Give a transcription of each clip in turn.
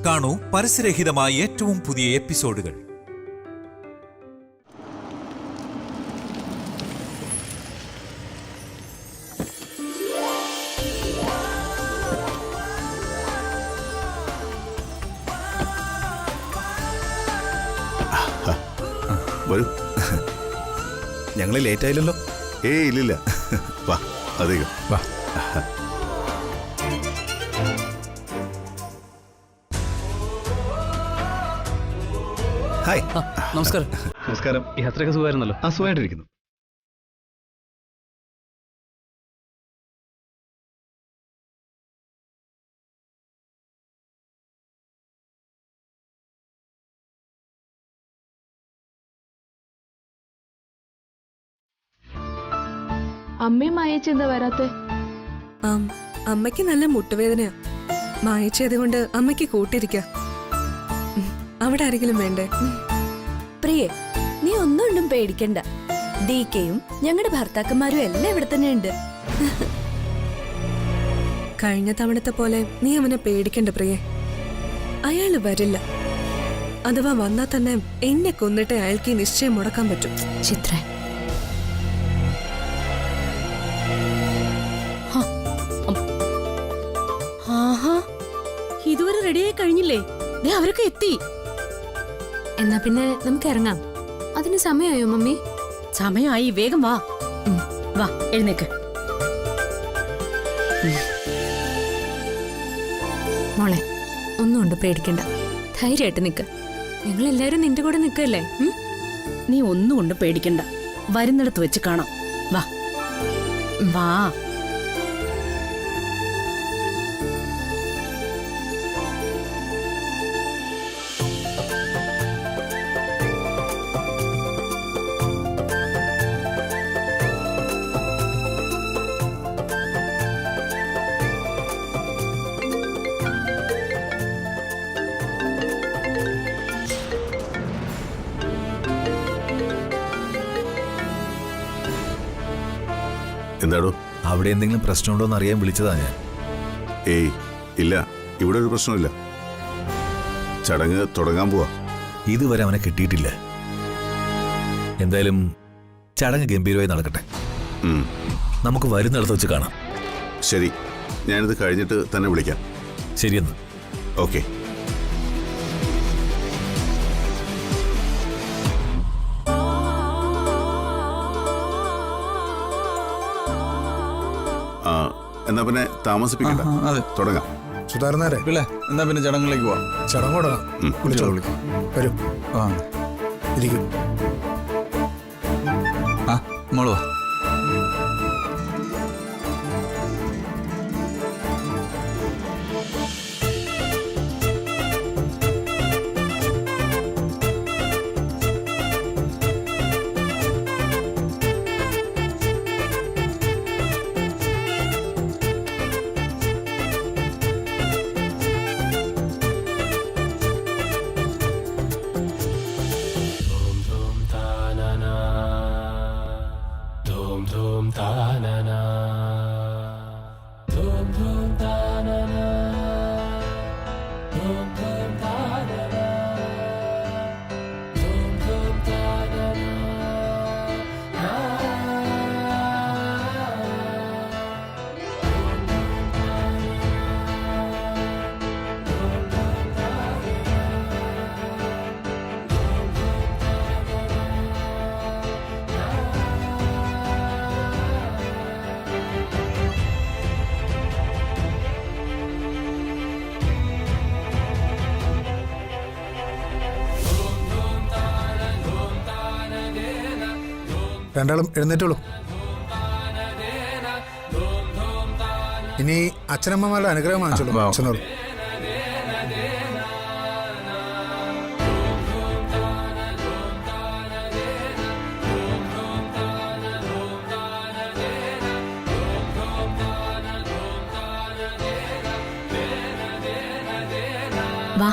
കാണൂ പരസ്യരഹിതമായ ഏറ്റവും പുതിയ എപ്പിസോഡുകൾ. വരൂ. ഞങ്ങൾ ലേറ്റ് ആയില്ലല്ലോ? ഇല്ലില്ല, വാ അധികം വാ. ഹായ്. നമസ്കാരം. നമസ്കാരം. യാത്രയൊക്കെ സുഖമായിരുന്നല്ലോ? സുഖമായിട്ടിരിക്കുന്നു. അമ്മയും മായേച്ചി എന്താ വരാത്തെ? അമ്മയ്ക്ക് നല്ല മുട്ടുവേദനയാ. മായച്ചത് കൊണ്ട് അമ്മയ്ക്ക് കൂട്ടിരിക്ക. അവിടെ ആരെങ്കിലും വേണ്ടേ? പ്രിയേ, നീ ഒന്നും പേടിക്കണ്ട. DKയും ഞങ്ങളുടെ ഭർത്താക്കന്മാരും എല്ലാം ഇവിടെ തന്നെ ഉണ്ട്. കഴിഞ്ഞ തവണത്തെ പോലെ നീ അവനെ പേടിക്കണ്ട പ്രിയേ. അയാള് വരില്ല. അഥവാ വന്നാൽ തന്നെ എന്നെ കൊന്നിട്ട് അയാൾക്ക് നിശ്ചയം മുടക്കാൻ പറ്റും. ചിത്ര, ഇതുവരെ റെഡിയായി കഴിഞ്ഞില്ലേ? അവരൊക്കെ എത്തി. എന്നാ പിന്നെ നമുക്ക് ഇറങ്ങാം. അതിന് സമയമായോ മമ്മി? സമയമായി, വേഗം വാ. വാ, എഴുന്നേക്ക്. മോളെ, ഒന്നും കൊണ്ട് പേടിക്കണ്ട. ധൈര്യമായിട്ട് നിക്ക്. ഞങ്ങളെല്ലാരും നിന്റെ കൂടെ നിൽക്കല്ലേ? നീ ഒന്നും കൊണ്ട് പേടിക്കണ്ട. വരുന്നിടത്ത് വെച്ച് കാണാം. വാ വാ. എന്താടോ? അവിടെ എന്തെങ്കിലും പ്രശ്നമുണ്ടോ എന്ന് അറിയാൻ വിളിച്ചതാ ഞാൻ. ഇല്ല, ഇവിടെ ഒരു പ്രശ്നമില്ല. ചടങ്ങ് തുടങ്ങാൻ പോവാ. ഇതുവരെ അവനെ കിട്ടിയിട്ടില്ല. എന്തായാലും ചടങ്ങ് ഗംഭീരമായി നടക്കട്ടെ. നമുക്ക് വരുന്നിടത്ത് വെച്ച് കാണാം. ശരി, ഞാനിത് കഴിഞ്ഞിട്ട് തന്നെ വിളിക്കാം. ശരിയെന്ന്. ഓക്കെ. എന്നാ പിന്നെ താമസിപ്പിക്കണ്ട, തുടങ്ങാം. സുധാകരനാരെ എന്നാ പിന്നെ ചടങ്ങിലേക്ക് പോവാം. ചടങ്ങ് തുടങ്ങാം. വരും, ഇരിക്കും. മോള് വാ. രണ്ടാളും എഴുന്നേറ്റോളൂ. ഇനി അച്ഛനമ്മമാരുടെ അനുഗ്രഹം വാങ്ങിച്ചോളൂ. ചെന്നോളൂ. വാ.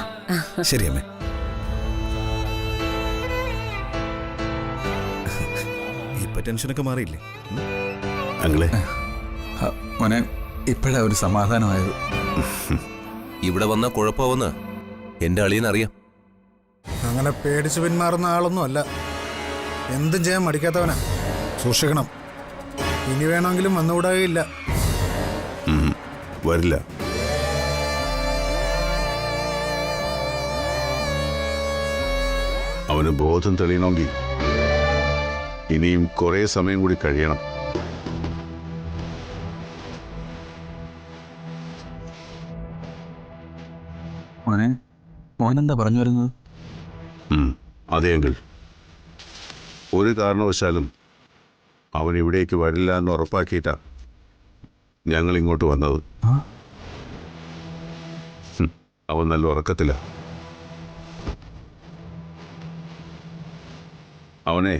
ശരി അമ്മേ. ഇപ്പൊ ടെൻഷനൊക്കെ മാറിയില്ലേ? അങ്ങളെ മോനെ, ഇപ്പോഴാ ഒരു സമാധാനമായത്. ഇവിടെ വന്ന കുഴപ്പമെന്ന് എന്റെ അളിയനറിയാം. അങ്ങനെ പേടിച്ച് പിന്മാറുന്ന ആളൊന്നും അല്ല. എന്തും ചെയ്യാൻ മടിക്കാത്തവനാ. സൂക്ഷിക്കണം. ഇനി വേണമെങ്കിലും വന്നുകൂടാകയില്ല. വരില്ല. അവന് ബോധം തെളിയണമെങ്കിൽ ഇനിയും കുറെ സമയം കൂടി കഴിയണം. മോനെന്താ പറഞ്ഞു വരുന്നത്? അതെ അങ്കിൾ. ഒരു കാരണവശാലും അവൻ ഇവിടേക്ക് വരില്ല എന്ന് ഉറപ്പാക്കിയിട്ടാ ഞങ്ങൾ ഇങ്ങോട്ട് വന്നത്. അവൻ നല്ല ഉറക്കത്തില്ല. അവനെ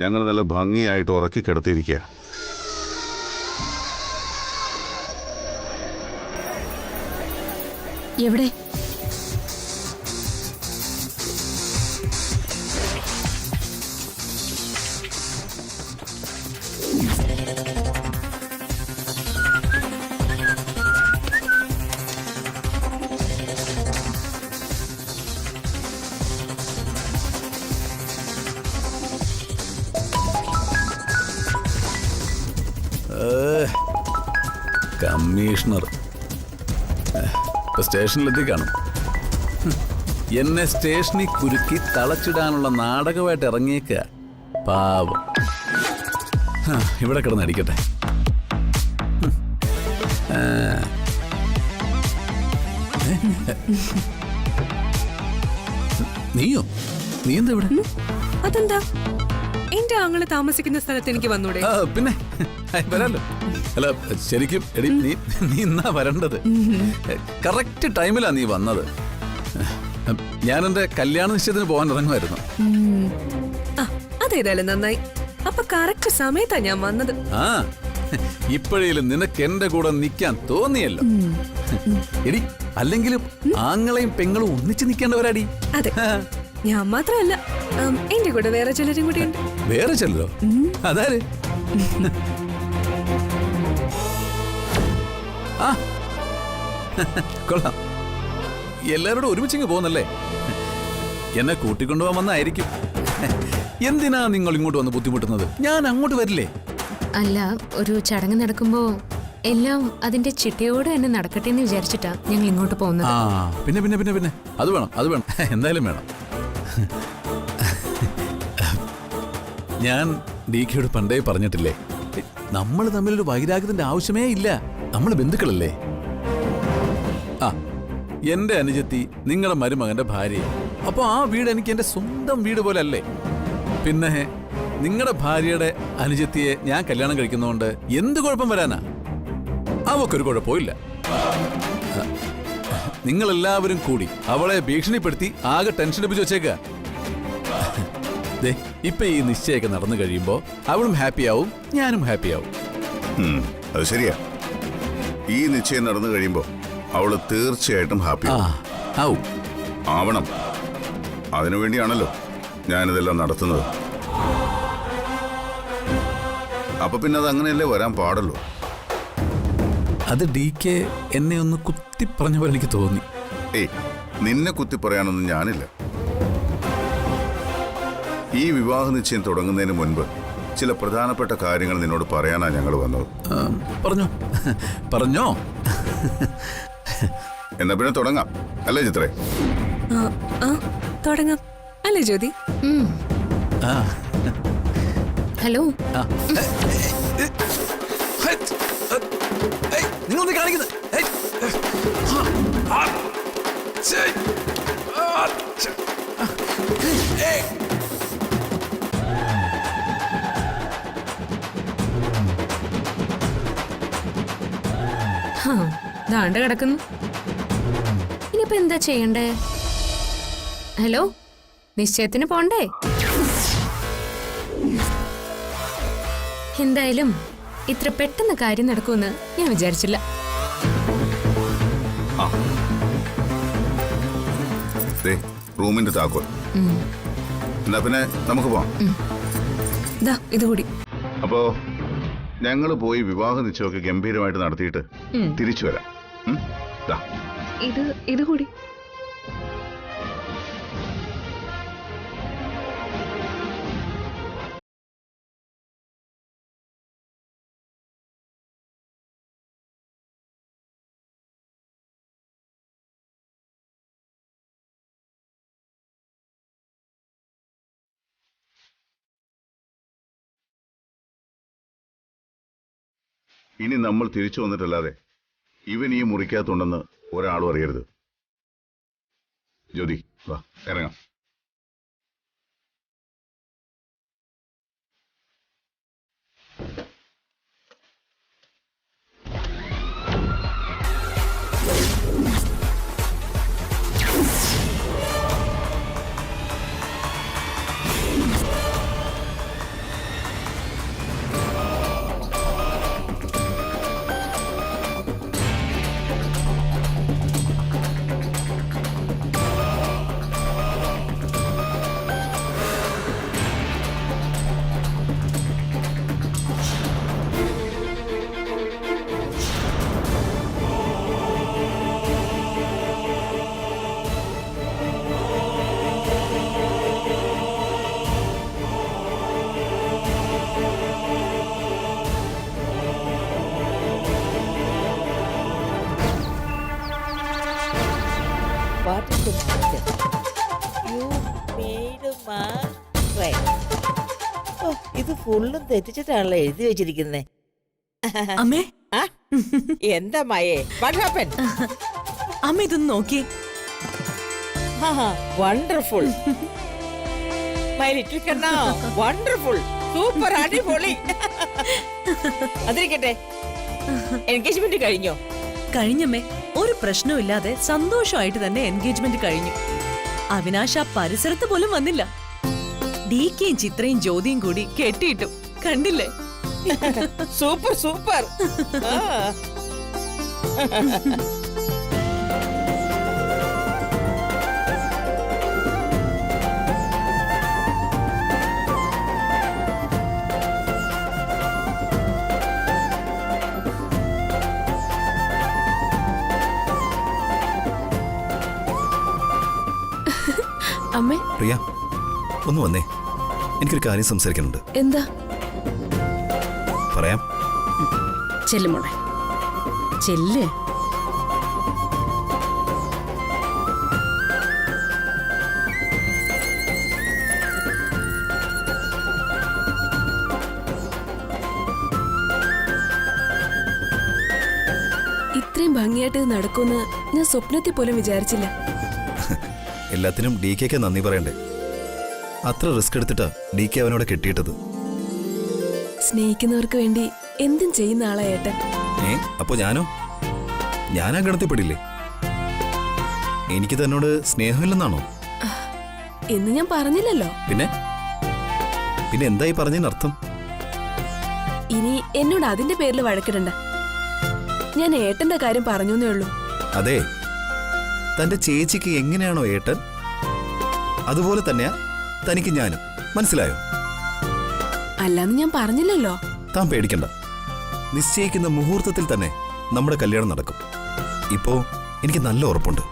ഞങ്ങൾ നല്ല ഭംഗിയായിട്ട് ഉറക്കി കിടത്തിയിരിക്കുക. എവിടെ? കമ്മീഷണർ സ്റ്റേഷനിലെത്തി കാണും. എന്നെ സ്റ്റേഷനിൽ കുരുക്കി തളച്ചിടാനുള്ള നാടകമായിട്ട് ഇറങ്ങിയേക്കുക. പാവം. ഇവിടെ കിടന്നടിക്കട്ടെ. നീയോ? നീ എന്താ ഇവിടെ? അതെന്താ? എന്റെ ആങ്ങള് താമസിക്കുന്ന സ്ഥലത്ത് എനിക്ക് വന്നൂടെ? പിന്നെ വരാലോ. അല്ല ശരിക്കും എടി നീ ഇന്നാ വരേണ്ടത്. കറക്റ്റ് ടൈമിലാ നീ വന്നത്. ഞാൻ എന്റെ കല്യാണ നിശ്ചയത്തിന് പോകാൻ ഇറങ്ങുമായിരുന്നു. അതേതായാലും നന്നായി. അപ്പൊ കറക്റ്റ് സമയത്താ ഞാൻ വന്നത്. ഇപ്പോഴേലും നിനക്ക് എന്റെ കൂടെ നിൽക്കാൻ തോന്നിയല്ലോ. എടി അല്ലെങ്കിലും ആങ്ങളെയും പെങ്ങളും ഒന്നിച്ച് നിൽക്കേണ്ടവരാടി. അതെ, ഞാൻ മാത്രമല്ല, എന്റെ കൂടെ വേറെ ചിലരും കൂടി ഉണ്ട്. വേറെ ചിലരോ? അതാര്? കൊള്ളാം. എല്ലാവരോടും ഒരുമിച്ചിങ്ങ് പോകുന്നല്ലേ? എന്നെ കൂട്ടിക്കൊണ്ടുപോകാൻ വന്നായിരിക്കും. എന്തിനാ നിങ്ങൾ ഇങ്ങോട്ട് വന്ന് ബുദ്ധിമുട്ടുന്നത്? ഞാൻ അങ്ങോട്ട് വരില്ലേ? അല്ല, ഒരു ചടങ്ങ് നടക്കുമ്പോ എല്ലാം അതിന്റെ ചിട്ടയോടെ തന്നെ നടക്കട്ടെ എന്ന് വിചാരിച്ചിട്ടാ ഞങ്ങൾ ഇങ്ങോട്ട് പോകുന്നത്. പിന്നെ പിന്നെ പിന്നെ പിന്നെ അത് വേണം, അത് വേണം, എന്തായാലും വേണം. ഞാൻ DKയോട് പണ്ടേ പറഞ്ഞിട്ടില്ലേ, നമ്മൾ തമ്മിലൊരു വൈരാഗ്യത്തിന്റെ ആവശ്യമേ ഇല്ല. നമ്മൾ ബന്ധുക്കളല്ലേ. എന്റെ അനുജത്തി നിങ്ങളുടെ മരുമകന്റെ ഭാര്യ. അപ്പൊ ആ വീട് എനിക്ക് എന്റെ സ്വന്തം വീട് പോലെ അല്ലേ? പിന്നെ നിങ്ങളുടെ ഭാര്യയുടെ അനുജത്തിയെ ഞാൻ കല്യാണം കഴിക്കുന്നതുകൊണ്ട് എന്ത് കുഴപ്പം വരാനാ? അവക്കൊരു കുഴപ്പമില്ല. നിങ്ങളെല്ലാവരും കൂടി അവളെ ഭീഷണിപ്പെടുത്തി ആകെ ടെൻഷൻ അടിപ്പിച്ച് വെച്ചേക്ക. ഇപ്പൊ ഈ നിശ്ചയൊക്കെ നടന്നു കഴിയുമ്പോ അവളും ഹാപ്പിയാവും, ഞാനും ഹാപ്പിയാവും. അത് ശരിയാ. ഈ നിശ്ചയം നടന്നു കഴിയുമ്പോ അവള് തീർച്ചയായിട്ടും ഹാപ്പി ആവണം. അതിനുവേണ്ടിയാണല്ലോ ഞാനിതെല്ലാം നടത്തുന്നത്. അപ്പൊ പിന്നെ അത് അങ്ങനെയല്ലേ വരാൻ പാടുള്ളൂ. അത് DK എന്നെ ഒന്ന് കുത്തി പറഞ്ഞ പോലെ എനിക്ക് തോന്നി. നിന്നെ കുത്തി പറയാനൊന്നും ഞാനില്ല. ഈ വിവാഹ നിശ്ചയം തുടങ്ങുന്നതിന് മുൻപ് ചില പ്രധാനപ്പെട്ട കാര്യങ്ങൾ നിന്നോട് പറയാനാ ഞങ്ങൾ വന്നത്. പറഞ്ഞോ പറഞ്ഞോ. എന്നാ പിന്നെ തുടങ്ങാം അല്ലേ ചിത്രേ? തുടങ്ങാം അല്ലേ ജ്യോതി? ഹലോ, നിങ്ങൾ കാണിക്കുന്നത് ദാണ്ട കിടക്കുന്നു. ഇനിയിപ്പോ എന്താ ചെയ്യണ്ടേ? ഹലോ, നിശ്ചയത്തിന് പോണ്ടേ? എന്തായാലും ഇത്ര പെട്ടെന്ന് കാര്യം നടക്കുമെന്ന് ഞാൻ വിചാരിച്ചില്ല. റൂമിന്റെ താക്കോൽ. എന്നാ പിന്നെ നമുക്ക് പോവാം. ഇതുകൂടി. അപ്പോ ഞങ്ങൾ പോയി വിവാഹ നിശ്ചയമൊക്കെ ഗംഭീരമായിട്ട് നടത്തിയിട്ട് തിരിച്ചു വരാം. ഇതുകൂടി. ഇനി നമ്മൾ തിരിച്ചു വന്നിട്ടല്ലാതെ ഇവൻ ഈ മുറിക്കകത്തുണ്ടെന്ന് ഒരാളും അറിയരുത്. ജ്യോതി വാ ഇറങ്ങാം. What is the mistake? You made a mistake. ഓ, ഇത് ഫുള്ളും തെറ്റിച്ചിട്ടാണല്ലോ എഴുതി വെച്ചിരിക്കുന്നേ. അമ്മേ ആ? എന്താ മായേ? What happened? അമ്മ ഇതൊന്ന് നോക്കി. Wonderful. My little Kanna, wonderful, super, അടിപൊളി. അതിരിക്കട്ടെ, എൻഗേജ്മെന്റ് കഴിഞ്ഞോ? കഴിഞ്ഞമ്മേ, ഒരു പ്രശ്നവും ഇല്ലാതെ സന്തോഷമായിട്ട് തന്നെ എൻഗേജ്മെന്റ് കഴിഞ്ഞു. അവിനാശ് ആ പരിസരത്ത് പോലും വന്നില്ല. ഡികെയും ചിത്രയും ജ്യോതിയും കൂടി കെട്ടിയിട്ടു. കണ്ടില്ലേ? Super super. അമ്മേ, പ്രിയ ഒന്ന് വന്നേ, എനിക്കൊരു കാര്യം സംസാരിക്കാനുണ്ട്. എന്താ? പറയാം. ചെല്ലു മോളെ, ചെല്ല്. ഇത്രയും ഭംഗിയായിട്ട് ഇത് നടക്കുമെന്ന് ഞാൻ സ്വപ്നത്തിൽ പോലും വിചാരിച്ചില്ല. എല്ലാത്തിനും ഡി കെക്ക് നന്ദി പറയണ്ടേ. അത്ര റിസ്ക് എടുത്തിട്ടാ ഡി കെ അവനോട് കെട്ടിയിട്ടത്. സ്നേഹിക്കുന്നവർക്ക് വേണ്ടി എന്തും ചെയ്യുന്ന ആളാ ഏട്ടൻ. അപ്പോ ഞാനോ? ഞാനാ ഗണത്തിൽപ്പെടില്ലേ? എനിക്ക് തന്നോട് സ്നേഹമില്ലെന്നാണോ? എന്ന് ഞാൻ പറഞ്ഞില്ലല്ലോ. പിന്നെ പിന്നെ എന്തായി പറഞ്ഞതിനർത്ഥം? ഇനി എന്നോട് അതിന്റെ പേരിൽ വഴക്കിടണ്ട. ഞാൻ ഏട്ടന്റെ കാര്യം പറഞ്ഞേ ഉള്ളൂ. അതെ, തന്റെ ചേച്ചിക്ക് എങ്ങനെയാണോ ഏട്ടൻ, അതുപോലെ തന്നെയാ തനിക്ക് ഞാനും. മനസ്സിലായോ? അല്ലാന്ന് ഞാൻ പറഞ്ഞില്ലല്ലോ. താൻ പേടിക്കണ്ട. നിശ്ചയിക്കുന്ന മുഹൂർത്തത്തിൽ തന്നെ നമ്മുടെ കല്യാണം നടക്കും. ഇപ്പോ എനിക്ക് നല്ല ഉറപ്പുണ്ട്.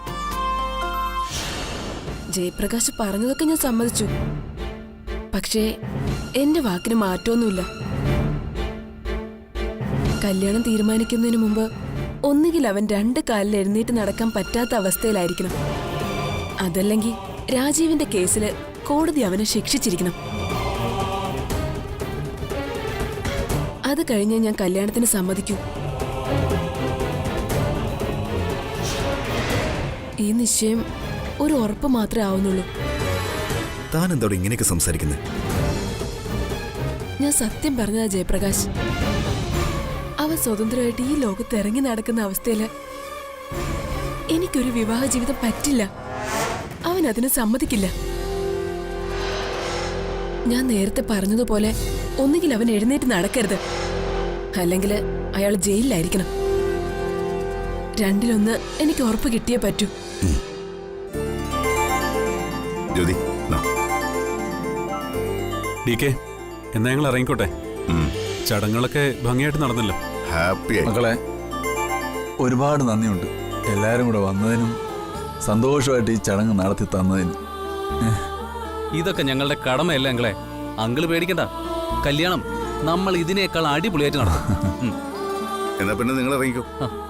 ജയപ്രകാശ് പറഞ്ഞതൊക്കെ ഞാൻ സമ്മതിച്ചു. പക്ഷേ എന്റെ വാക്കിന് മാറ്റമൊന്നുമില്ല. കല്യാണം തീരുമാനിക്കുന്നതിന് മുമ്പ് ഒന്നുകിൽ അവൻ 2 കാലിൽ എഴുന്നേറ്റ് നടക്കാൻ പറ്റാത്ത അവസ്ഥയിലായിരിക്കണം. അതല്ലെങ്കിൽ രാജീവിന്റെ കേസിൽ കോടതി അവനെ ശിക്ഷിച്ചിരിക്കണം. അത് കഴിഞ്ഞ് ഞാൻ കല്യാണത്തിന് സമ്മതിക്കൂ. ഈ നിശ്ചയം ഒരു ഉറപ്പ് മാത്രമേ ആവുന്നുള്ളൂ. താൻ എന്തോടെ ഇങ്ങനെയൊക്കെ സംസാരിക്കുന്നത്? ഞാൻ സത്യം പറഞ്ഞതാ ജയപ്രകാശ്. അവൻ സ്വതന്ത്രമായിട്ട് ഈ ലോകത്ത് ഇറങ്ങി നടക്കുന്ന അവസ്ഥയില് എനിക്കൊരു വിവാഹ ജീവിതം പറ്റില്ല. അവൻ അതിന് സമ്മതിക്കില്ല. ഞാൻ നേരത്തെ പറഞ്ഞതുപോലെ ഒന്നുകിൽ അവൻ എഴുന്നേറ്റ് നടക്കരുത്, അല്ലെങ്കിൽ അയാൾ ജയിലിലായിരിക്കണം. രണ്ടിലൊന്ന് എനിക്ക് ഉറപ്പ് കിട്ടിയേ പറ്റൂ. ജ്യോതി ഡി കെ, എന്നാ ഞങ്ങൾ ഇറങ്ങിക്കോട്ടെ. ചടങ്ങുകളൊക്കെ ഭംഗിയായിട്ട് നടന്നല്ലോ. ഹാപ്പി മക്കളെ, ഒരുപാട് നന്ദിയുണ്ട് എല്ലാരും കൂടെ വന്നതിനും സന്തോഷമായിട്ട് ഈ ചടങ്ങ് നടത്തി തന്നതിനും. ഇതൊക്കെ ഞങ്ങളുടെ കടമയല്ല ഞങ്ങളെ. അങ്കിള് പേടിക്കണ്ട, കല്യാണം നമ്മൾ ഇതിനേക്കാൾ അടിപൊളിയായിട്ട് നടത്തും. എന്നാ പിന്നെ നിങ്ങൾ ഇറങ്ങിക്കോ.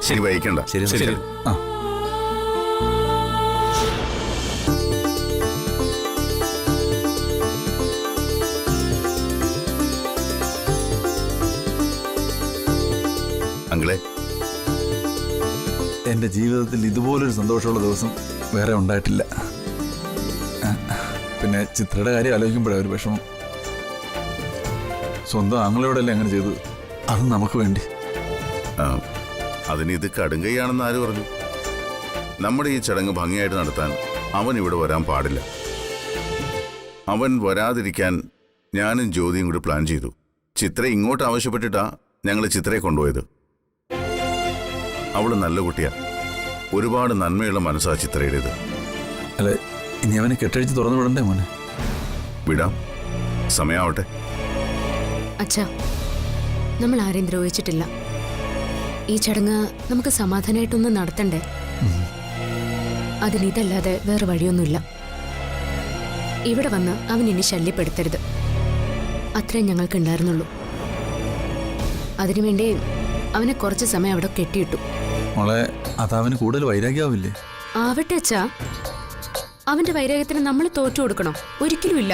ശരി, വൈകണ്ട. ശരി ശരി. ആ, എൻ്റെ ജീവിതത്തിൽ ഇതുപോലൊരു സന്തോഷമുള്ള ദിവസം വേറെ ഉണ്ടായിട്ടില്ല. പിന്നെ ചിത്രയുടെ കാര്യം ആലോചിക്കുമ്പോഴാണ് ഒരു വിഷമം. സ്വന്തം ആങ്ങളോടല്ലേ അങ്ങനെ ചെയ്തത്, അതും നമുക്ക് വേണ്ടി. അതിന് ഇത് കടുങ്കൈയാണെന്ന് ആര് പറഞ്ഞു? നമ്മുടെ ഈ ചടങ്ങ് ഭംഗിയായിട്ട് നടത്താൻ അവൻ ഇവിടെ വരാൻ പാടില്ല. അവൻ വരാതിരിക്കാൻ ഞാനും ജ്യോതിയും കൂടി പ്ലാൻ ചെയ്തു. ചിത്ര ഇങ്ങോട്ട് ആവശ്യപ്പെട്ടിട്ടാ ഞങ്ങൾ ചിത്രയെ കൊണ്ടുപോയത്. അവള് നല്ല കുട്ടിയാ, ഒരുപാട് നന്മയുള്ള മനസ്സാ ചിത്രയുടേത്. അല്ല, ഇനി അവനെ കെട്ടഴിച്ച് തുറന്നു വിടണ്ടേ മോനെ? വിടാം, സമയാവട്ടെ. അച്ഛാ, നമ്മൾ ആരെയും ദ്രോഹിച്ചിട്ടില്ല. ഈ ചടങ്ങ് നമുക്ക് സമാധാനമായിട്ടൊന്ന് നടത്തണ്ടേ? അതിനിതല്ലാതെ വേറെ വഴിയൊന്നുമില്ല. ഇവിടെ വന്ന് അവൻ ഇനി ശല്യപ്പെടുത്തരുത്, അത്രയും ഞങ്ങൾക്ക് ഉണ്ടായിരുന്നുള്ളൂ. അതിനുവേണ്ടി അവനെ കുറച്ച് സമയം അവിടെ കെട്ടിയിട്ടു. മോളെ, അതവന് കൂടുതൽ വൈരാഗ്യാവില്ലേ? ആവട്ടെ അച്ഛാ, അവന്റെ വൈരാഗ്യത്തിന് നമ്മൾ തോറ്റു കൊടുക്കണോ? ഒരിക്കലും ഇല്ല.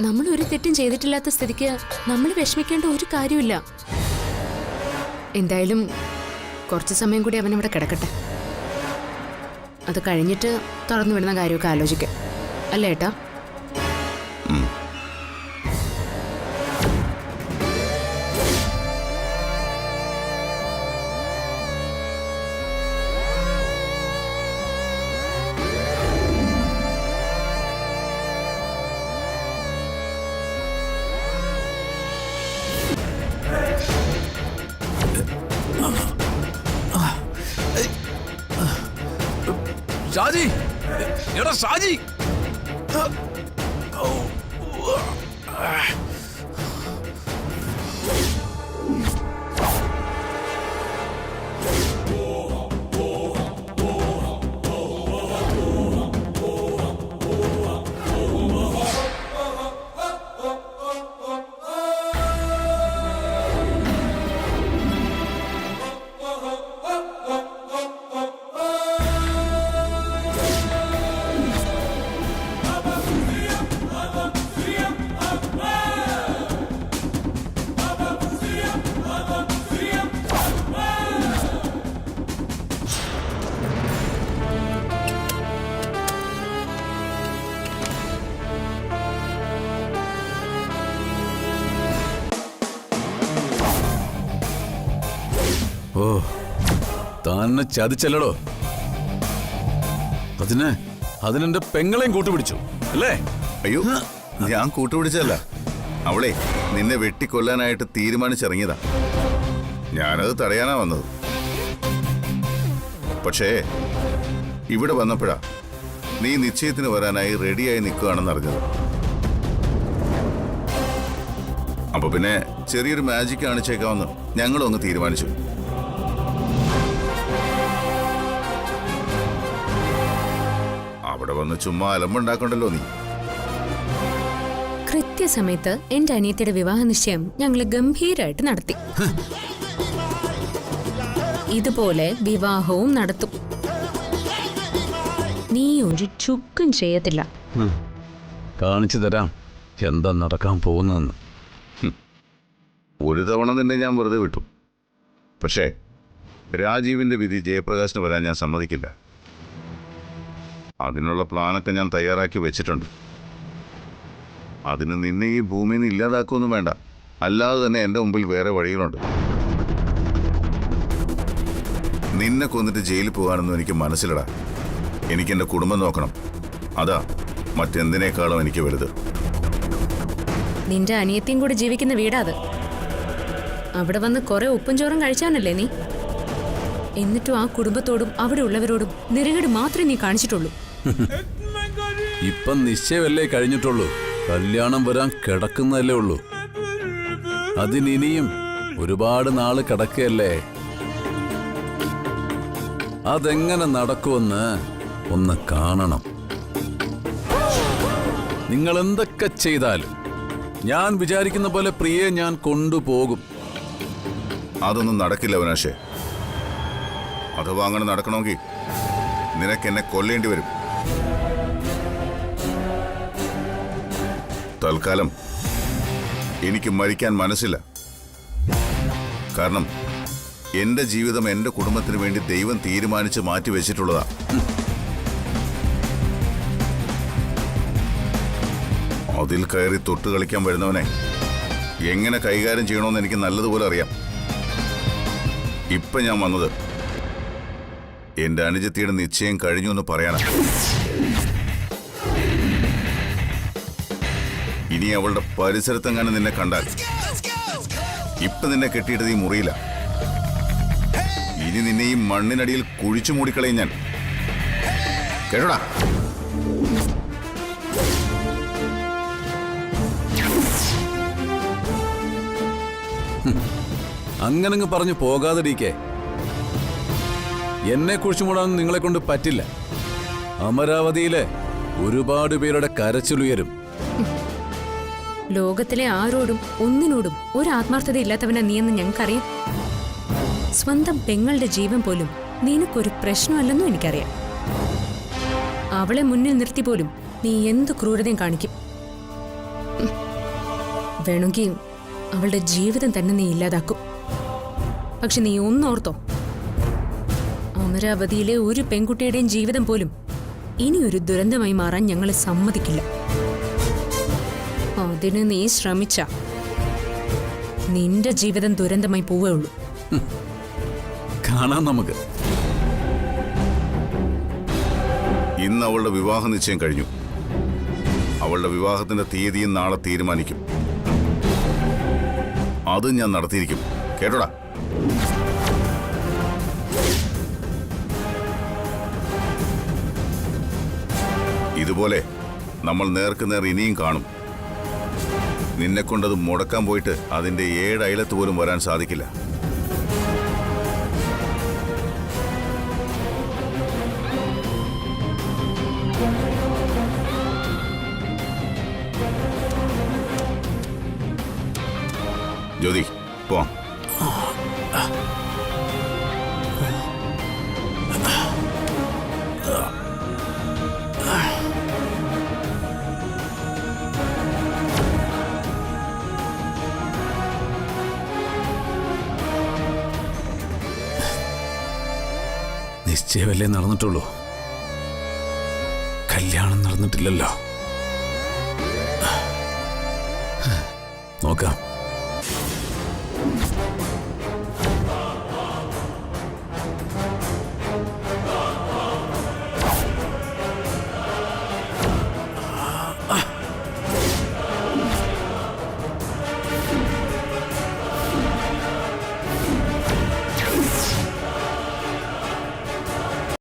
നമ്മൾ ഒരു തെറ്റും ചെയ്തിട്ടില്ലാത്ത സ്ഥിതിക്ക് നമ്മൾ വിഷമിക്കേണ്ട ഒരു കാര്യമില്ല. എന്തായാലും കുറച്ച് സമയം കൂടി അവനവിടെ കിടക്കട്ടെ. അത് കഴിഞ്ഞിട്ട് തുറന്നു വിടുന്ന കാര്യമൊക്കെ ആലോചിക്കാം, അല്ലേ ഏട്ടാ? ഷാജി, എടാ ഷാജി! ഓ, താനെ ചതിച്ചല്ലടോ. അതിനെന്റെ പെങ്ങളെയും കൂട്ടുപിടിച്ചു അല്ലേ? അയ്യോ, ഞാൻ കൂട്ടുപിടിച്ചല്ല. അവളെ നിന്നെ വെട്ടിക്കൊല്ലാനായിട്ട് തീരുമാനിച്ചിറങ്ങിയതാ. ഞാനത് തടയാനാ വന്നത്. പക്ഷേ ഇവിടെ വന്നപ്പോഴാ നീ നിശ്ചയത്തിന് വരാനായി റെഡിയായി നിൽക്കുകയാണെന്ന് അറിഞ്ഞത്. അപ്പൊ പിന്നെ ചെറിയൊരു മാജിക് കാണിച്ചേക്കാമെന്ന് ഞങ്ങളും അങ്ങ് തീരുമാനിച്ചു. അവിടെ വന്ന് ചുമ്മാ അലമ്പുണ്ടാക്കണ്ടല്ലോ നീ. കൃത്യസമയത്ത് എന്റെ അനിയത്തിയുടെ വിവാഹ നിശ്ചയം ഞങ്ങൾ ഗംഭീരമായിട്ട് നടത്തി. ഇതുപോലെ വിവാഹവും നടത്തും. നീ ഒരു ചുക്കും ചെയ്യത്തില്ല. കാണിച്ചു തരാം എന്താ നടക്കാൻ പോകുന്നതെന്ന്. ഒരു തവണ നിന്നെ ഞാൻ വെറുതെ വിട്ടു. പക്ഷേ രാജീവിന്റെ വിധി ജയപ്രകാശിന് വരാൻ ഞാൻ സമ്മതിക്കില്ല. അതിനുള്ള പ്ലാനൊക്കെ ഞാൻ തയ്യാറാക്കി വെച്ചിട്ടുണ്ട്. അതിന് നിന്നെ ഈ ഭൂമിയിൽ നിന്ന് ഇല്ലാതാക്കുമൊന്നും വേണ്ട. അല്ലാതെ തന്നെ എൻ്റെ മുമ്പിൽ വേറെ വഴികളുണ്ട്. നിന്നെ കൊന്നിട്ട് ജയിലിൽ പോകാനൊന്നും എനിക്ക് മനസ്സിലടാ. എനിക്കെൻ്റെ കുടുംബം നോക്കണം. അതാ മറ്റെന്തിനേക്കാളും എനിക്ക് വലുത്. നിന്റെ അനിയത്തിയും കൂടി ജീവിക്കുന്ന വീടാത്. അവിടെ വന്ന് കുറെ ഉപ്പും ചോറും കഴിച്ചാനല്ലേ നീ? എന്നിട്ടും ആ കുടുംബത്തോടും അവിടെ ഉള്ളവരോടും നിരകട് മാത്രമേ നീ കാണിച്ചിട്ടുള്ളൂ. ഇപ്പം നിശ്ചയമല്ലേ കഴിഞ്ഞിട്ടുള്ളൂ. കല്യാണം വരാൻ കിടക്കുന്നതല്ലേ ഉള്ളൂ. അതിനിയും ഒരുപാട് നാള് കിടക്കുകയല്ലേ. അതെങ്ങനെ നടക്കുമെന്ന് ഒന്ന് കാണണം. നിങ്ങൾ എന്തൊക്കെ ചെയ്താലും ഞാൻ വിചാരിക്കുന്ന പോലെ പ്രിയെ ഞാൻ കൊണ്ടുപോകും. അതൊന്നും നടക്കില്ല അവിനാശേ. അഥവാ അങ്ങനെ നടക്കണമെങ്കിൽ നിനക്ക് എന്നെ കൊല്ലേണ്ടി വരും. തൽക്കാലം എനിക്ക് മരിക്കാൻ മനസ്സില്ല. കാരണം എന്റെ ജീവിതം എന്റെ കുടുംബത്തിന് വേണ്ടി ദൈവം തീരുമാനിച്ച് മാറ്റി വെച്ചിട്ടുള്ളതാ. അതിൽ കയറി തൊട്ട് കളിക്കാൻ വരുന്നവനെ എങ്ങനെ കൈകാര്യം ചെയ്യണമെന്ന് എനിക്ക് നല്ലതുപോലെ അറിയാം. ഇപ്പൊ ഞാൻ വന്നത് എന്റെ അനുജത്തിയുടെ നിശ്ചയം കഴിഞ്ഞു എന്ന് പറയാനാ. ഇനി അവളുടെ പരിസരത്തെങ്ങാനും നിന്നെ കണ്ടാൽ ഇപ്പൊ നിന്നെ കെട്ടിയിട്ടത് ഈ മുറിയില്ല. ഇനി നിന്നെ ഈ മണ്ണിനടിയിൽ കുഴിച്ചു മൂടിക്കളയും ഞാൻ. കേട്ടോടാ? അങ്ങനങ്ങ് പറഞ്ഞു പോകാതെ ഡീക്കേ. എന്നെ കുഴിച്ചു മൂടാൻ നിങ്ങളെ കൊണ്ട് പറ്റില്ല. അമരാവതിയിലെ ഒരുപാട് പേരുടെ കരച്ചിലുയരും. ലോകത്തിലെ ആരോടും ഒന്നിനോടും ഒരു ആത്മാർത്ഥത ഇല്ലാത്തവനാ നീയെന്ന് ഞങ്ങൾക്കറിയാം. സ്വന്തം പെങ്ങളുടെ ജീവൻ പോലും നിനക്കൊരു പ്രശ്നമല്ലെന്നും എനിക്കറിയാം. അവളെ മുന്നിൽ നിർത്തി പോലും നീ എന്ത് ക്രൂരതയും കാണിക്കും. വേണമെങ്കിൽ അവളുടെ ജീവിതം തന്നെ നീ ഇല്ലാതാക്കും. പക്ഷെ നീ ഒന്നോർത്തോ, അമരാവതിയിലെ ഒരു പെൺകുട്ടിയുടെയും ജീവിതം പോലും ഇനിയൊരു ദുരന്തമായി മാറാൻ ഞങ്ങൾ സമ്മതിക്കില്ല. അതിന് നീ ശ്രമിച്ച നിന്റെ ജീവിതം ദുരന്തമായി പോവേ ഉള്ളൂ. കാണാം നമുക്ക്. ഇന്ന് അവളുടെ വിവാഹ നിശ്ചയം കഴിഞ്ഞു. അവളുടെ വിവാഹത്തിന്റെ തീയതിയും നാളെ തീരുമാനിക്കും. അതും ഞാൻ നടത്തിയിരിക്കും. കേട്ടോടാ? ഇതുപോലെ നമ്മൾ നേർക്കുനേർ ഇനിയും കാണും. നിന്നെക്കൊണ്ടത് മുടക്കാൻ പോയിട്ട് അതിന്റെ 7 അയലത്ത് പോലും വരാൻ സാധിക്കില്ല. ജ്യോതി, പോവാം. നിശ്ചയമല്ലേ നടന്നിട്ടുള്ളൂ, കല്യാണം നടന്നിട്ടില്ലല്ലോ. നോക്കാം.